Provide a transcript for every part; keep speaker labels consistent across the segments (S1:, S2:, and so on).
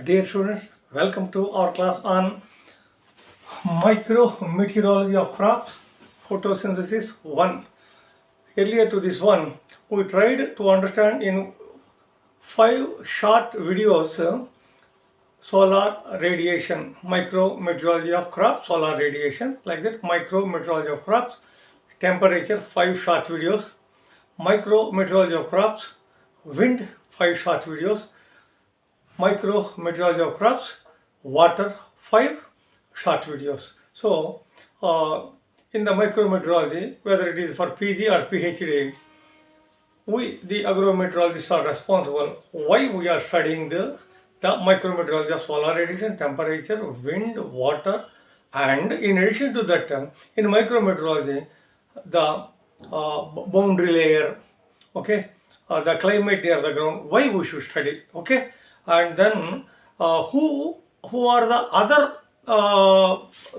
S1: Dear students, welcome to our class on micrometeorology of crops, photosynthesis 1. Earlier to this one, we tried to understand in 5 short videos solar radiation, micrometeorology of crops, solar radiation, like that, micrometeorology of crops, temperature, 5 short videos, micrometeorology of crops, wind, 5 short videos, micrometeorology of crops, water, 5 short videos. So, in the micrometeorology, whether it is for PG or PhD, we, the agrometeorologists, are responsible. Why we are studying the micrometeorology of solar radiation, temperature, wind, water, and in addition to that, in micrometeorology, the boundary layer, okay, the climate near the ground, why we should study, okay, and then who are the other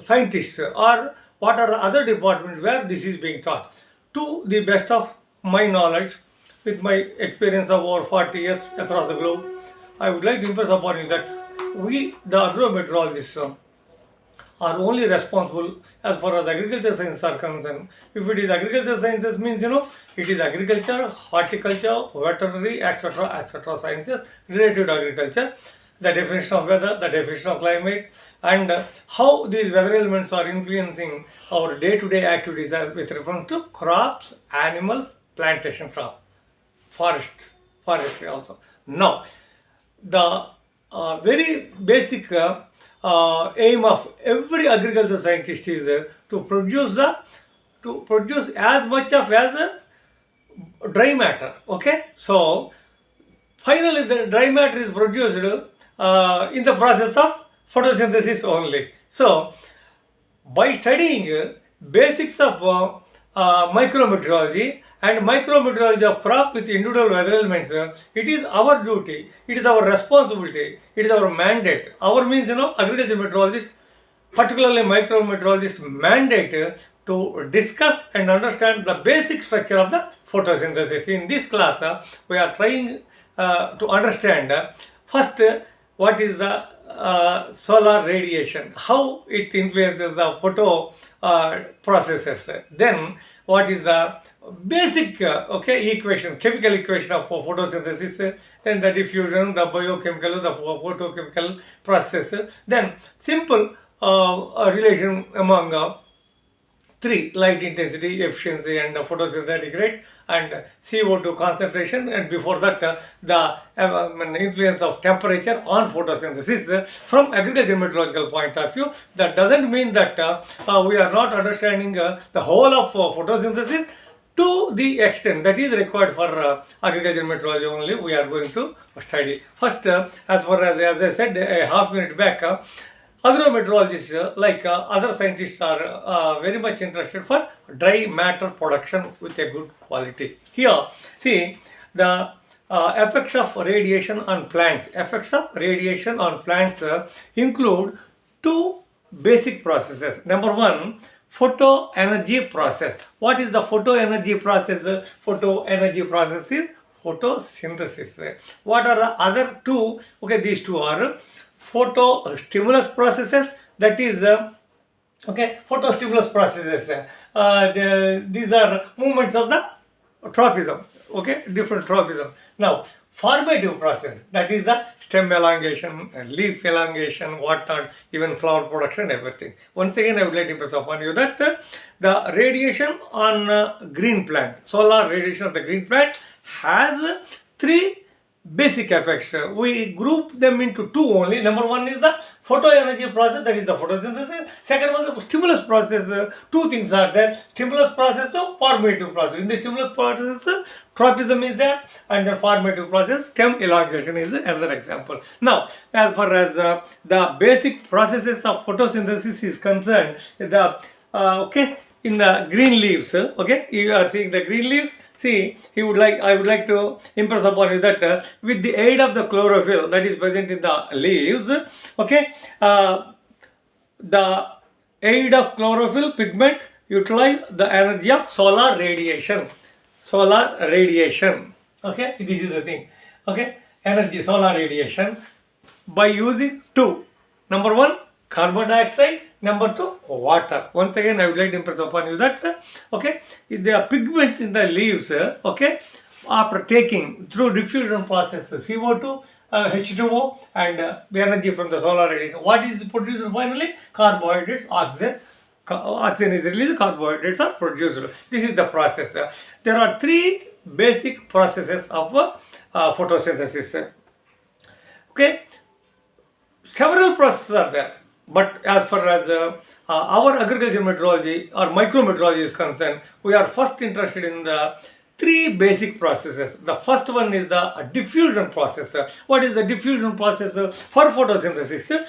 S1: scientists, or what are the other departments where this is being taught. To the best of my knowledge, with my experience of over 40 years across the globe, I would like to impress upon you that we, the agrometeorologists, are only responsible as far as agriculture sciences are concerned. If it is agriculture sciences, means it is agriculture, horticulture, veterinary, etc. sciences related to agriculture. The definition of weather, the definition of climate, and how these weather elements are influencing our day-to-day activities as with reference to crops, animals, plantation crop, forestry also. Now, the very basic aim of every agriculture scientist is to produce as much of as dry matter. Okay, so finally the dry matter is produced in the process of photosynthesis only. So by studying basics of micrometeorology and micrometeorology of crop with individual weather elements, it is our duty, it is our responsibility, it is our mandate. Our means, agriculture meteorologists, particularly micrometeorologists, mandate to discuss and understand the basic structure of the photosynthesis. In this class, we are trying to understand first what is the solar radiation, how it influences the photo processes. Then what is the basic equation, chemical equation of photosynthesis, then the diffusion, the biochemical, the photochemical process, then simple relation among 3, light intensity, efficiency, and photosynthetic rate, and CO2 concentration, and before that the influence of temperature on photosynthesis. From agriculture meteorological point of view, that doesn't mean that we are not understanding the whole of photosynthesis to the extent that is required for agriculture meteorology only. We are going to study first, as far as I said a half minute back, agrometeorologists, like other scientists, are very much interested for dry matter production with a good quality. Here, see the effects of radiation on plants. Effects of radiation on plants include 2 basic processes. Number 1, photoenergy process. What is the photoenergy process? Photoenergy process is photosynthesis. What are the other 2? Okay, these 2 are photostimulus processes, that is photostimulus processes. These are movements of the tropism, different tropism. Now, formative process, that is the stem elongation, leaf elongation, whatnot, even flower production, everything. Once again, I would like to impress upon you that the radiation on green plant, solar radiation of the green plant, has 3 basic effects. We group them into 2 only. Number 1 is the photoenergy process, that is the photosynthesis. Second one, the stimulus process. 2 things are there: stimulus process, so formative process. In the stimulus process, tropism is there, and the formative process, stem elongation, is another example. Now, as far as the basic processes of photosynthesis is concerned, the in the green leaves, you are seeing the green leaves. See, I would like to impress upon you that with the aid of the chlorophyll that is present in the leaves, the aid of chlorophyll pigment utilize the energy of solar radiation. Solar radiation. This is the thing. Energy, solar radiation. by using two. Number one, carbon dioxide. Number two, water. Once again, I would like to impress upon you that, okay, there are pigments in the leaves, okay, after taking through diffusion process CO2, H2O and energy from the solar radiation. What is produced finally? Carbohydrates, oxygen. Oxygen is released, carbohydrates are produced. This is the process. There are three basic processes of photosynthesis. Okay, several processes are there, but as far as our agriculture meteorology or micrometeorology is concerned, we are first interested in the three basic processes. The first one is the diffusion process. What is the diffusion process? For photosynthesis,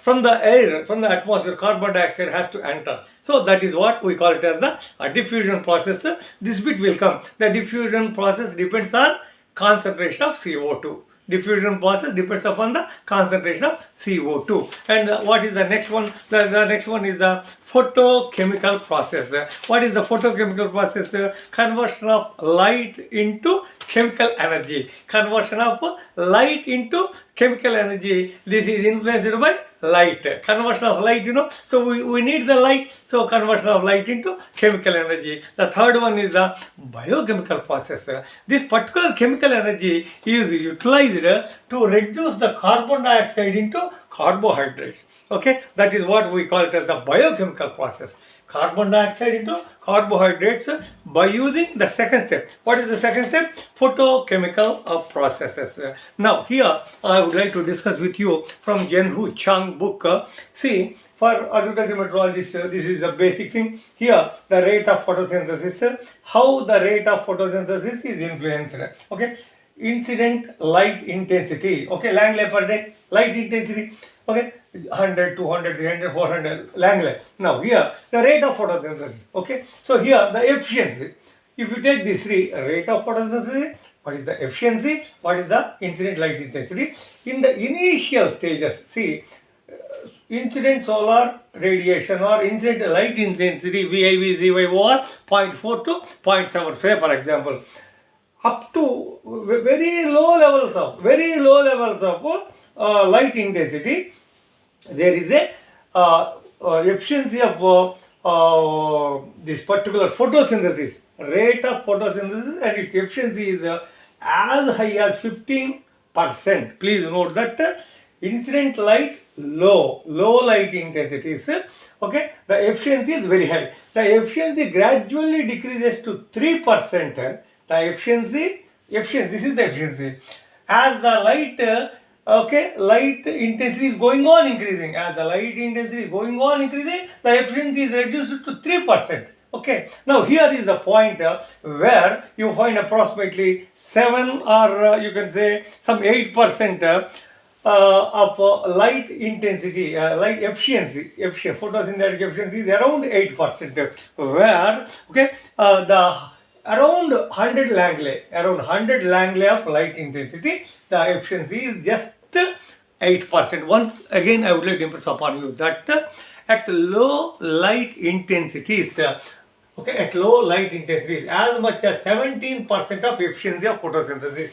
S1: from the air, from the atmosphere, carbon dioxide has to enter. So that is what we call it as the diffusion process. This bit will come. The diffusion process depends on concentration of CO2. Diffusion process depends upon the concentration of CO2. And what is the next one? The next one is the photochemical process. What is the photochemical process? Conversion of light into chemical energy. Conversion of light into chemical energy. This is influenced by light. Conversion of light, so we need the light. So conversion of light into chemical energy. The third one is the biochemical process. This particular chemical energy is utilized to reduce the carbon dioxide into carbohydrates. Okay, that is what we call it as the biochemical process. Carbon dioxide into carbohydrates by using the second step. What is the second step? Photochemical processes. Now here I would like to discuss with you from Zhenhu Chang book. See, for agriculture meteorologists, this is the basic thing. Here, the rate of photosynthesis, how the rate of photosynthesis is influenced. Okay, incident light intensity. Okay, Langley per day, light intensity. Okay, 100, 200, 300, 400 Langley. Now here, the rate of photosynthesis. Okay, so here the efficiency. If you take these three, rate of photosynthesis, what is the efficiency, what is the incident light intensity. In the initial stages, see, incident solar radiation or incident light intensity VIV ZYOR 0.4 to 0.75 for example, up to very low levels of light intensity, there is a efficiency of this particular photosynthesis, rate of photosynthesis, and its efficiency is as high as 15%. Please note that incident light low light intensities, okay, the efficiency is very high. The efficiency gradually decreases to 3%. The efficiency, this is the efficiency. As the light, light intensity is going on increasing. As the light intensity is going on increasing, the efficiency is reduced to 3%. Okay, now here is the point where you find approximately 7 or you can say some 8% of light intensity, light efficiency, photosynthetic efficiency is around 8%, where, okay, the around 100 Langley of light intensity, the efficiency is just 8%. Once again, I would like to impress upon you that at low light intensities, at low light intensities, as much as 17% of efficiency of photosynthesis,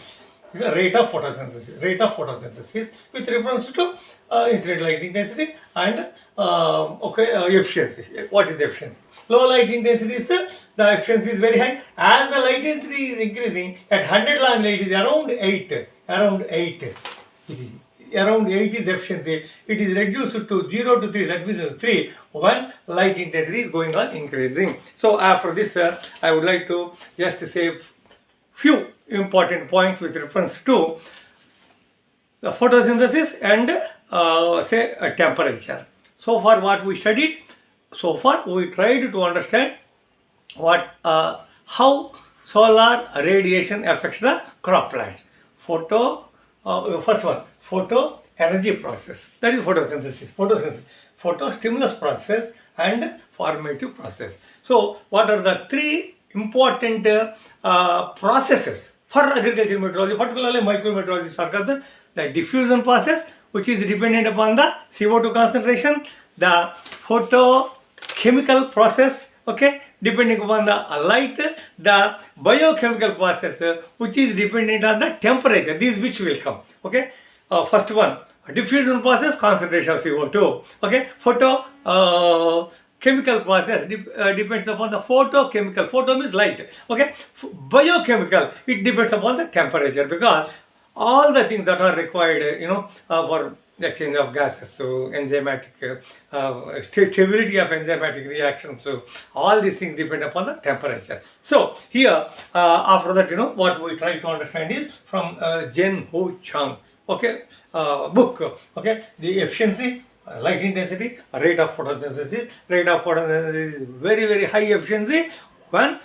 S1: rate of photosynthesis with reference to incident light intensity and efficiency. What is the efficiency? Low light intensity is the efficiency is very high. As the light intensity is increasing, at 100 Langley it is around 8. Around 8 is efficiency. It is reduced to 0 to 3. That means 3 when light intensity is going on increasing. So after this, I would like to just say few important points with reference to the photosynthesis and temperature. So far what we studied, so far we tried to understand how solar radiation affects the crop plants. First one, photo energy process, that is photosynthesis, photostimulus process and formative process. So what are the three important processes for agricultural meteorology, particularly micrometeorology are concerned? The diffusion process, which is dependent upon the CO2 concentration, the photochemical process, okay, depending upon the light, the biochemical process, which is dependent on the temperature. These which will come, okay. First one, Diffusion process, concentration of CO2. Okay, photo chemical process depends upon the photochemical. Photo means light. Okay, biochemical, it depends upon the temperature, because all the things that are required, for exchange of gases, so enzymatic stability of enzymatic reactions, so all these things depend upon the temperature. So here, after that, what we try to understand is from Jen Ho Chang, okay, book, okay, the efficiency, light intensity, rate of photosynthesis. Rate of photosynthesis is very, very high efficiency when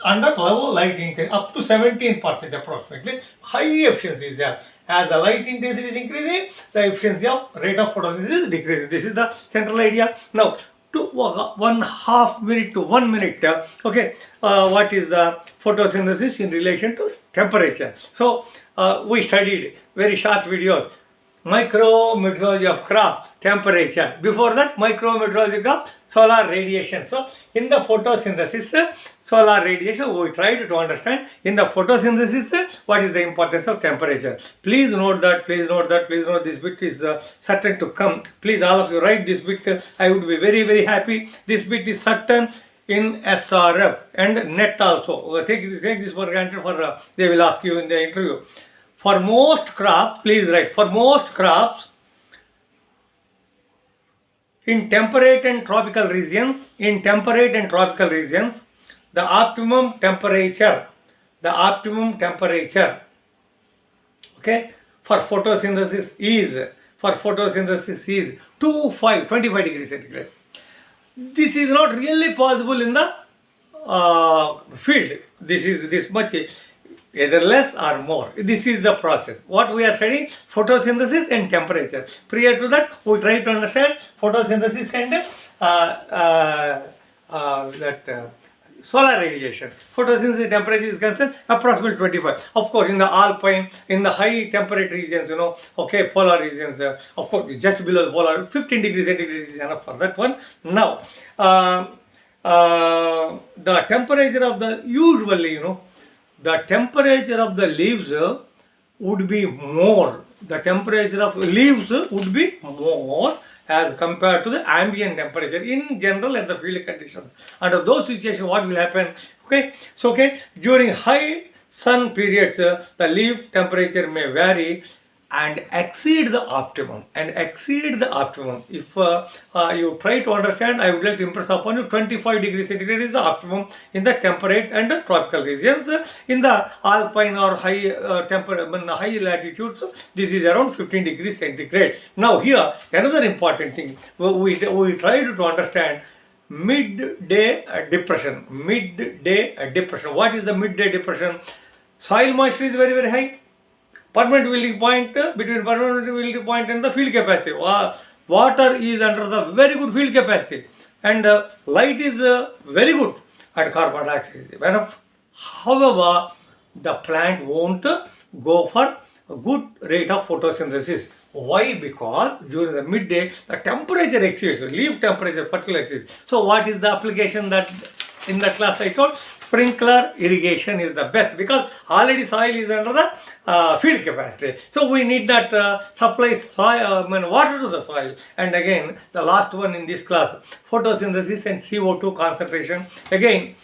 S1: under low light intensity, up to 17% approximately. High efficiency is there. As the light intensity is increasing, the efficiency of rate of photosynthesis is decreasing. This is the central idea. Now, to 1/2 minute to 1 minute, okay, what is the photosynthesis in relation to temperature? So, we studied very short videos. Micrometeorology of crops, temperature. Before that, micrometeorology of solar radiation. So, in the photosynthesis, solar radiation, we tried to understand in the photosynthesis what is the importance of temperature. Please note that, please note that, please note this bit is certain to come. Please, all of you, write this bit. I would be very, very happy. This bit is certain in SRF and NET also. Take this for granted, for they will ask you in the interview. For most crops, please write, for most crops in temperate and tropical regions, the optimum temperature, okay, for photosynthesis is 25 degrees centigrade. This is not really possible in the field. This much, either less or more. This is the process. What we are studying, photosynthesis and temperature. Prior to that, we try to understand photosynthesis and solar radiation. Photosynthesis temperature is concerned approximately 25. Of course, in the alpine, in the high temperature regions, okay, polar regions, of course, just below the polar, 15 degrees centigrade is enough for that one. Now, the temperature of the, usually, the temperature of the leaves would be more. The temperature of leaves would be more as compared to the ambient temperature in general at the field conditions. Under those situations, what will happen? Okay, so during high sun periods, the leaf temperature may vary and exceed the optimum. If you try to understand, I would like to impress upon you, 25 degrees centigrade is the optimum in the temperate and the tropical regions. In the alpine or high high latitudes, this is around 15 degrees centigrade. Now here, another important thing, we tried to understand midday depression. What is the midday depression? Soil moisture is very, very high. Permanent wilting point, between permanent wilting point and the field capacity. Water is under the very good field capacity, and light is very good at carbon dioxide. However, the plant won't go for a good rate of photosynthesis. Why? Because during the midday, the temperature exceeds, leaf temperature particularly exceeds. So what is the application that in the class I told? Sprinkler irrigation is the best, because already soil is under the field capacity. So we need not supply water to the soil. And again, the last one in this class, photosynthesis and CO2 concentration. Again,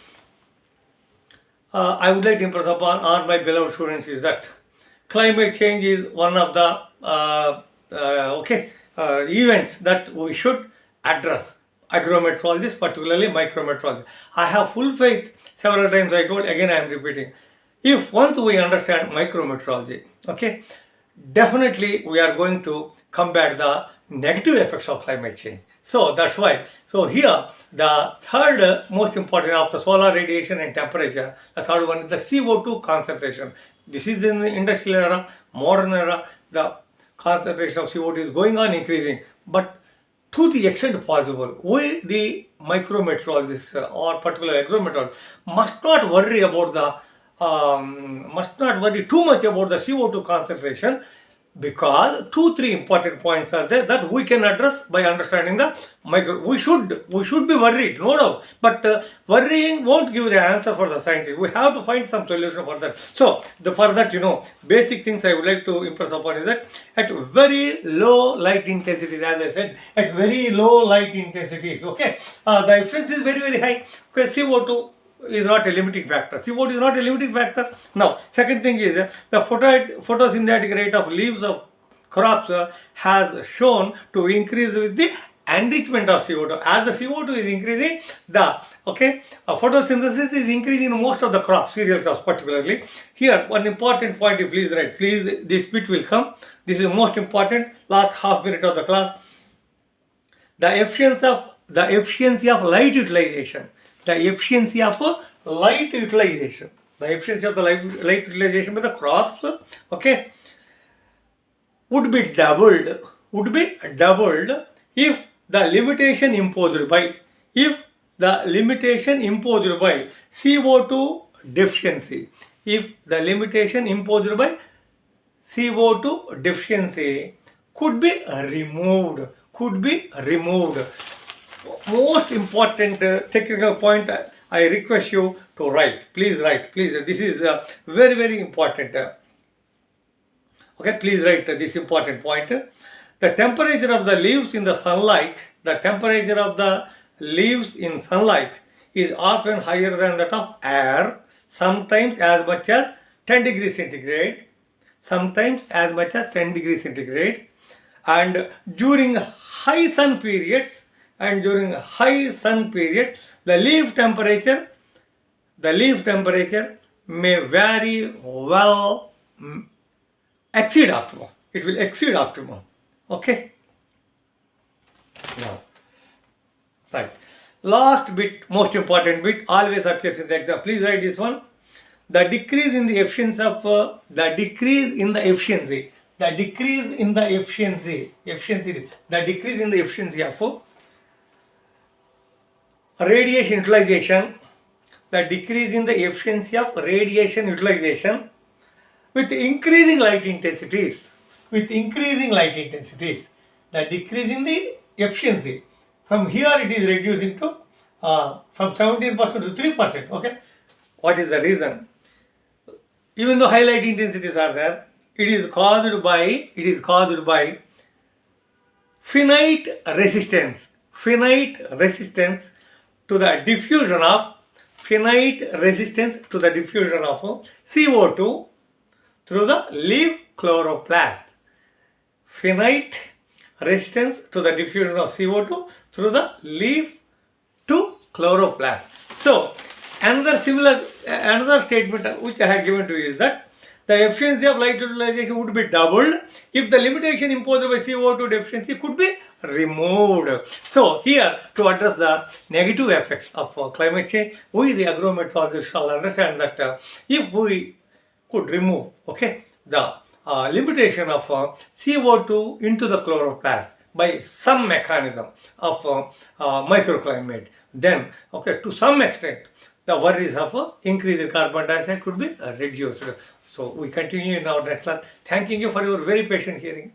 S1: I would like to impress upon all my beloved students is that climate change is one of the events that we should address. Agrometeorologists, particularly micrometeorologists. I have full faith. Several times I told, again I am repeating. If once we understand micrometeorology, okay, definitely we are going to combat the negative effects of climate change. So that's why. So here, the third most important after solar radiation and temperature, the third one is the CO2 concentration. This is in the industrial era, modern era, the concentration of CO2 is going on increasing. But to the extent possible, we, the micrometeorologists or particular agrometeorologists, must not worry too much about the CO2 concentration. because 2-3 important points are there that we can address by understanding the micro. We should be worried, no doubt, but worrying won't give the answer for the scientist. We have to find some solution for that. So for that, basic things I would like to impress upon is that at very low light intensities, as I said, at very low light intensities, okay, the efficiency is very, very high. Okay, CO2 is not a limiting factor. CO2 is not a limiting factor. Now, second thing is the photosynthetic rate of leaves of crops has shown to increase with the enrichment of CO2. As the CO2 is increasing, the photosynthesis is increasing in most of the crops, cereal crops particularly. Here, one important point you please write. Please, this bit will come. This is most important. Last half minute of the class. The efficiency of light utilization. The efficiency of light utilization. The efficiency of the light utilization by the crops, okay, would be doubled if the limitation imposed by CO2 deficiency. If the limitation imposed by CO2 deficiency could be removed. Most important technical point I request you to write. Please write. Please. This is very, very important. Okay, please write this important point. The temperature of the leaves in the sunlight. The temperature of the leaves in sunlight is often higher than that of air. Sometimes as much as 10 degrees centigrade. And during high sun periods, the leaf temperature may very well exceed optimum. It will exceed optimum. Okay. Now, right. Last bit, most important bit, always appears in the exam. Please write this one. The decrease in the efficiency of radiation utilization, with increasing light intensities, the decrease in the efficiency. From here it is reducing to from 17% to 3%. Okay, what is the reason? Even though high light intensities are there, it is caused by finite resistance to the diffusion of CO2 through the leaf chloroplast. Finite resistance to the diffusion of CO2 through the leaf to chloroplast. So, another statement which I have given to you is that the efficiency of light utilization would be doubled if the limitation imposed by CO2 deficiency could be removed. So here, to address the negative effects of climate change, we the agrometeorologists shall understand that if we could remove the limitation of CO2 into the chloroplast by some mechanism of microclimate, then to some extent the worries of increasing carbon dioxide could be reduced. So we continue in our next class. Thanking you for your very patient hearing.